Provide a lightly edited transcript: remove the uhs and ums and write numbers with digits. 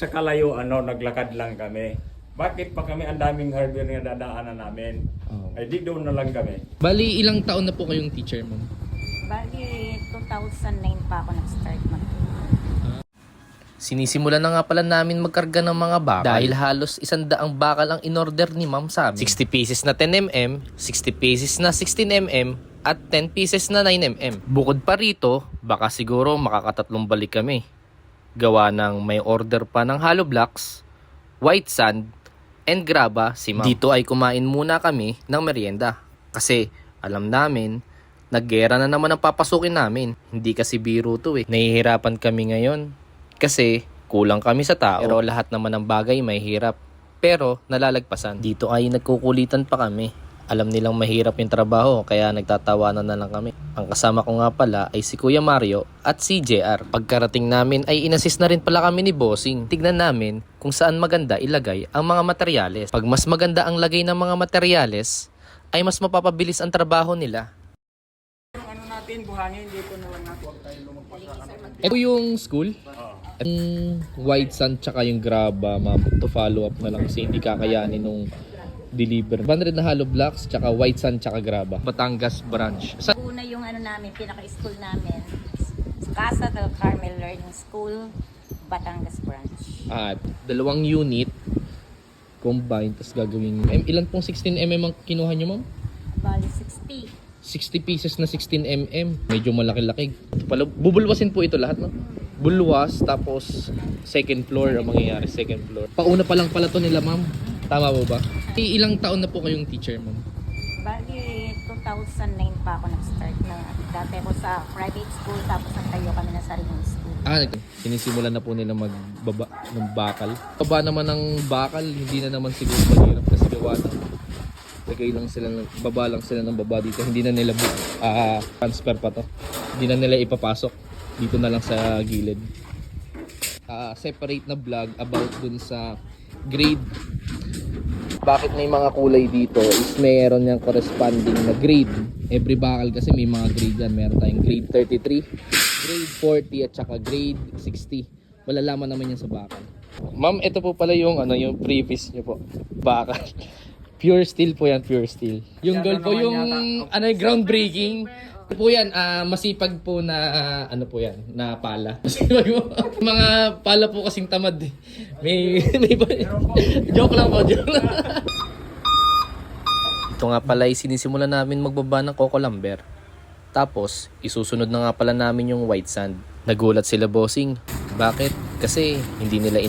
sa kalayuan, naglakad lang kami. Bakit pa kami ang daming hardware na dadaanan namin? Oh. Ay di doon na lang kami. Bali, ilang taon na po kayong teacher, ma'am? Bali, 2009 pa ako nag-start mag Sinisimulan na nga pala namin magkarga ng mga bakal dahil halos 100 bakal ang in-order ni ma'am sa amin. 60 pieces na 10mm, 60 pieces na 16mm, at 10 pieces na 9mm. Bukod pa rito, baka siguro makakatatlong balik kami. Gawa ng may order pa ng hollow blocks, white sand, and graba si ma'am. Dito ay kumain muna kami ng merienda kasi alam namin naggera na naman ang papasukin namin. Hindi kasi biro to eh. Nahihirapan kami ngayon kasi kulang kami sa tao. Pero lahat naman ng bagay may hirap. Pero nalalagpasan. Dito ay nagkukulitan pa kami. Alam nilang mahirap yung trabaho kaya nagtatawanan na lang kami. Ang kasama ko nga pala ay si Kuya Mario at si JR. Pagkarating namin ay inassist na rin pala kami ni Bossing. Tignan namin kung saan maganda ilagay ang mga materyales. Pag mas maganda ang lagay ng mga materyales ay mas mapapabilis ang trabaho nila. Yung ano natin, buhangin, dito na lang natin. Huwag tayo lumagpas sa ano. Ito yung school? Yung white sand tsaka yung graba, ma'am, to follow up na lang kasi hindi kakayanin nung deliver. 100 na hollow blocks tsaka white sand tsaka graba. Batangas branch. Sa una yung ano namin, pinaka-school namin. Casa del Carmel Learning School, Batangas Branch. at dalawang unit combined tapos gagawing ilan pong 16mm ang kinuha nyo, ma'am? Bali, 60. 60 pieces na 16mm. Medyo malaki-laki. Ito pala, bubulwasin po ito lahat, no? Bulwas, tapos second floor ang mangyayari, second floor. Pauna pa lang pala to nila, ma'am. Tama po ba? Ilang taon na po kayong teacher, ma'am? Bali, 2009 pa ako nag-start na. Dati ako sa private school, tapos nagtayo kami ng sariling school. Sinisimulan na po nila magbaba ng bakal. Baba naman ng bakal, hindi na naman siguro mahirap kasi gawa ng lagay lang sila, baba lang sila ng baba dito. Hindi na nila transfer pa to. Hindi na nila ipapasok. Dito na lang sa gilid. Separate na vlog about dun sa grade. Bakit may mga kulay dito is mayroon yung corresponding na grade. Every bakal kasi may mga grade yan. Meron tayong grade 33, grade 40 at saka grade 60. Malalaman naman yan sa bakal. Ma'am, ito po pala yung yung previous nyo po. Bakal. Pure steel po yan, pure steel. Yung gold po, yung groundbreaking. Ito po yan, masipag po na po yan, na pala. Masipag po. Mga pala po kasing tamad eh. May joke lang po, joke lang. Ito nga pala ay sinisimulan namin magbaba ng coco lumber. Tapos, isusunod na nga pala namin yung white sand. Nagulat sila, Bossing. Bakit? Kasi hindi nila